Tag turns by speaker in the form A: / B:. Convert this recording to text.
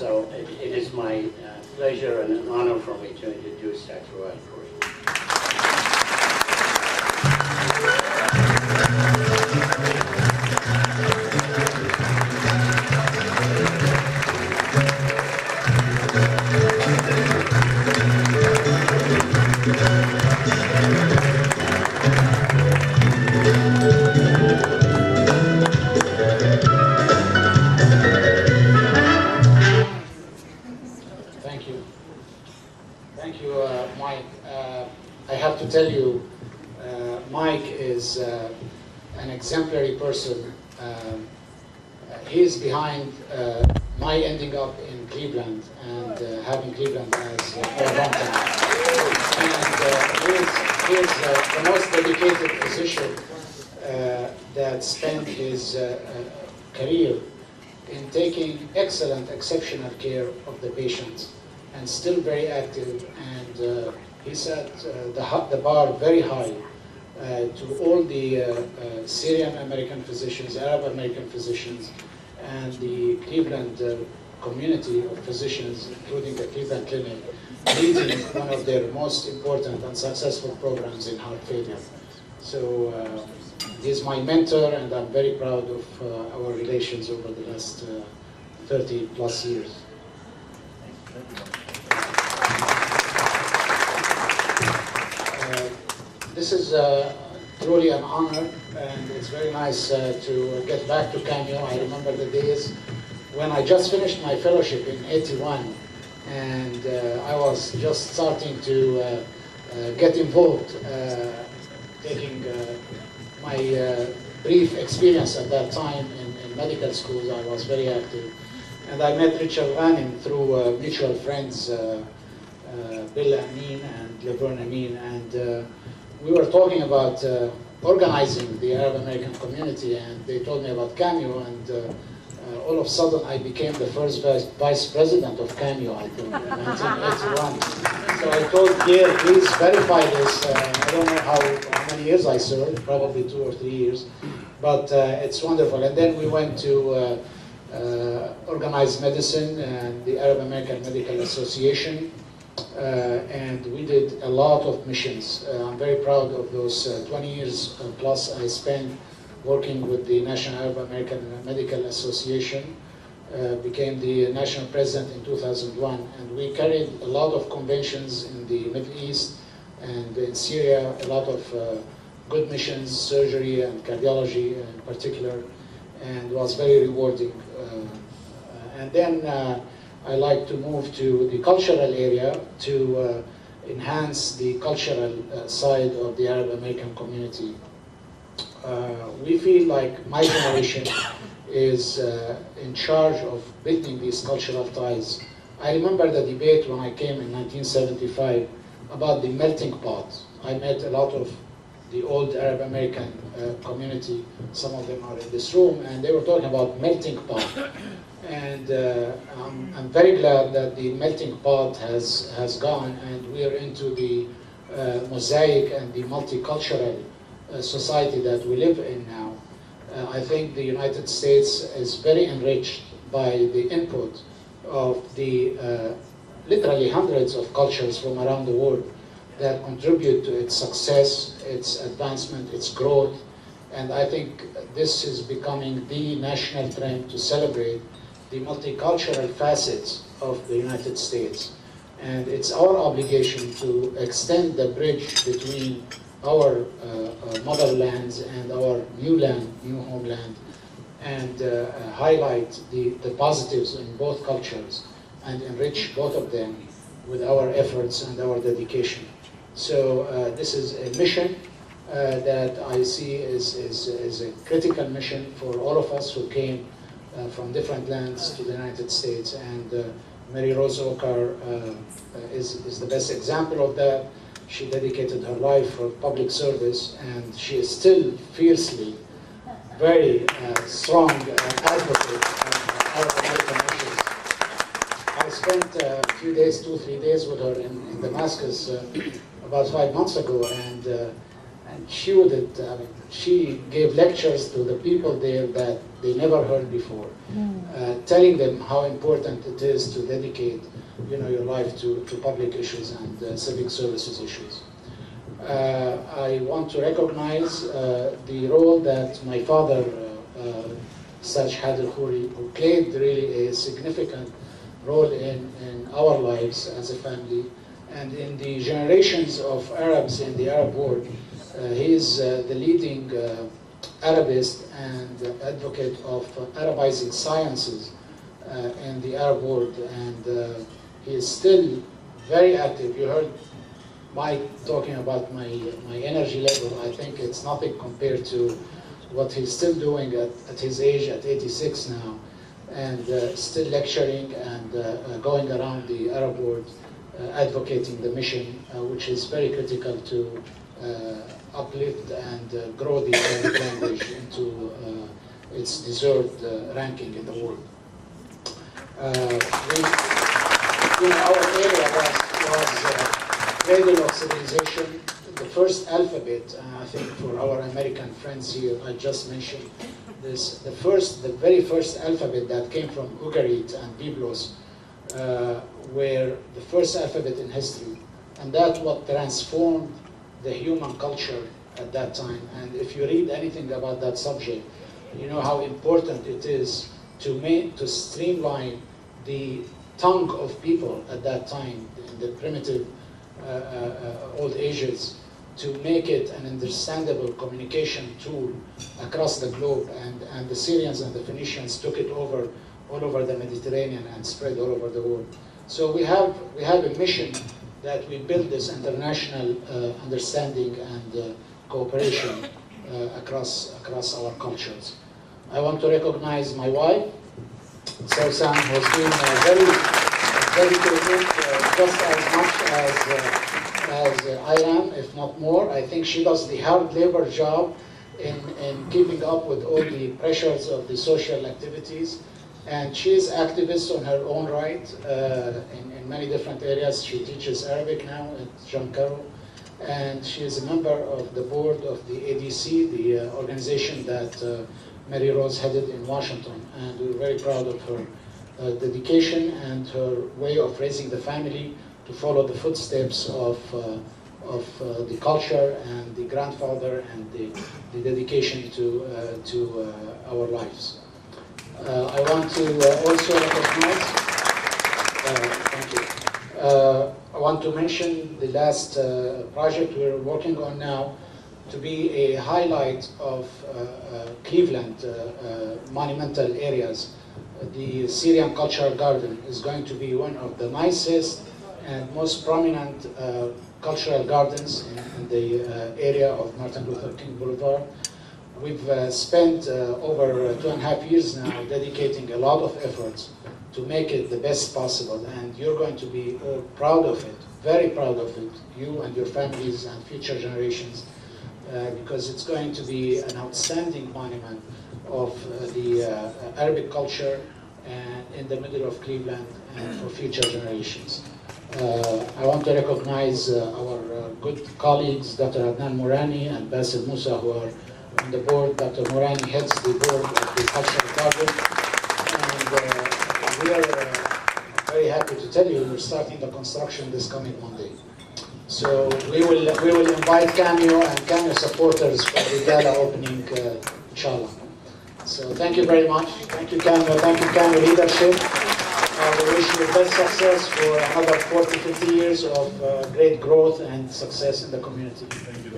A: So it is my pleasure and an honor for me to introduce Dr. Wael Khoury.
B: Tell you, Mike is an exemplary person. He is behind my ending up in Cleveland and having Cleveland as for a long time. And he is the most dedicated physician that spent his career in taking excellent, exceptional care of the patients, and still very active. And he set the bar very high to all the Syrian American physicians, Arab American physicians, and the Cleveland community of physicians, including the Cleveland Clinic, leading one of their most important and successful programs in heart failure. So he's my mentor, and I'm very proud of our relations over the last 30 plus years. This is truly an honor, and it's very nice to get back to Cameo. I remember the days when I just finished my fellowship in '81, and I was just starting to get involved, taking my brief experience at that time in medical schools. I was very active, and I met Richard Ganim through mutual friends, Bill Amin and Laverne Amin, and we were talking about organizing the Arab American community, and they told me about Cameo, and all of a sudden I became the first vice president of Cameo, I think, in 1981. So I told Pierre, please verify this. I don't know how many years I served, probably 2 or 3 years, but it's wonderful. And then we went to Organized Medicine and the Arab American Medical Association, and we did a lot of missions. I'm very proud of those 20 years plus I spent working with the National Arab American Medical Association. Became the national president in 2001, and we carried a lot of conventions in the Middle East and in Syria, a lot of good missions, surgery and cardiology in particular, and was very rewarding. And then I like to move to the cultural area to enhance the cultural side of the Arab American community. We feel like my generation is in charge of building these cultural ties. I remember the debate when I came in 1975 about the melting pot. I met a lot of the old Arab American community, some of them are in this room, and they were talking about melting pot. And I'm very glad that the melting pot has gone, and we are into the mosaic and the multicultural society that we live in now. I think the United States is very enriched by the input of the literally hundreds of cultures from around the world that contribute to its success, its advancement, its growth. And I think this is becoming the national trend to celebrate the multicultural facets of the United States. And it's our obligation to extend the bridge between our motherlands and our new land, new homeland, and highlight the positives in both cultures and enrich both of them with our efforts and our dedication. So this is a mission that I see is a critical mission for all of us who came from different lands to the United States, and Mary Rose Oakar is the best example of that. She dedicated her life for public service, and she is still fiercely, very strong advocate of Arab American issues. I spent a few days, 2-3 days with her in Damascus about 5 months ago, And she gave lectures to the people there that they never heard before, telling them how important it is to dedicate, your life to public issues and civic services issues. I want to recognize the role that my father, Saj Khoury, who played really a significant role in our lives as a family, and in the generations of Arabs in the Arab world. He is the leading Arabist and advocate of Arabizing sciences in the Arab world, and he is still very active. You heard Mike talking about my energy level. I think it's nothing compared to what he's still doing at his age, at 86 now, and still lecturing and going around the Arab world advocating the mission, which is very critical to uplift and grow the Arabic language into its deserved ranking in the world. Our area was cradle of civilization. The first alphabet, I think for our American friends here, I just mentioned this. The very first alphabet that came from Ugarit and Byblos were the first alphabet in history, and that's what transformed the human culture at that time. And if you read anything about that subject, you know how important it is to streamline the tongue of people at that time, in the primitive old ages, to make it an understandable communication tool across the globe. And the Syrians and the Phoenicians took it over all over the Mediterranean and spread all over the world. So we have a mission that we build this international understanding and cooperation across our cultures. I want to recognize my wife, Sausan, who has been very dedicated, just as much as I am, if not more. I think she does the hard labor job in keeping up with all the pressures of the social activities. And she is activist on her own right in many different areas. She teaches Arabic now at Jankaro, and she is a member of the board of the ADC, the organization that Mary Rose headed in Washington. And we're very proud of her dedication and her way of raising the family to follow the footsteps of the culture and the grandfather and the dedication to our lives. I want to also recognize, thank you. I want to mention the last project we're working on now to be a highlight of Cleveland monumental areas. The Syrian Cultural Garden is going to be one of the nicest and most prominent cultural gardens in the area of Martin Luther King Boulevard. We've spent over 2.5 years now dedicating a lot of efforts to make it the best possible, and you're going to be all proud of it, very proud of it, you and your families and future generations, because it's going to be an outstanding monument of the Arabic culture in the middle of Cleveland and for future generations. I want to recognize our good colleagues, Dr. Adnan Mourani and Basil Musa, who are on the board. Dr. Mourani heads the board of the Cultural Garden, and we are very happy to tell you we're starting the construction this coming Monday. So we will invite Cameo and Cameo supporters for the gala opening, inshallah. So thank you very much. Thank you, Cameo. Thank you, Cameo leadership. We wish you the best success for another 40, 50 years of great growth and success in the community. Thank you.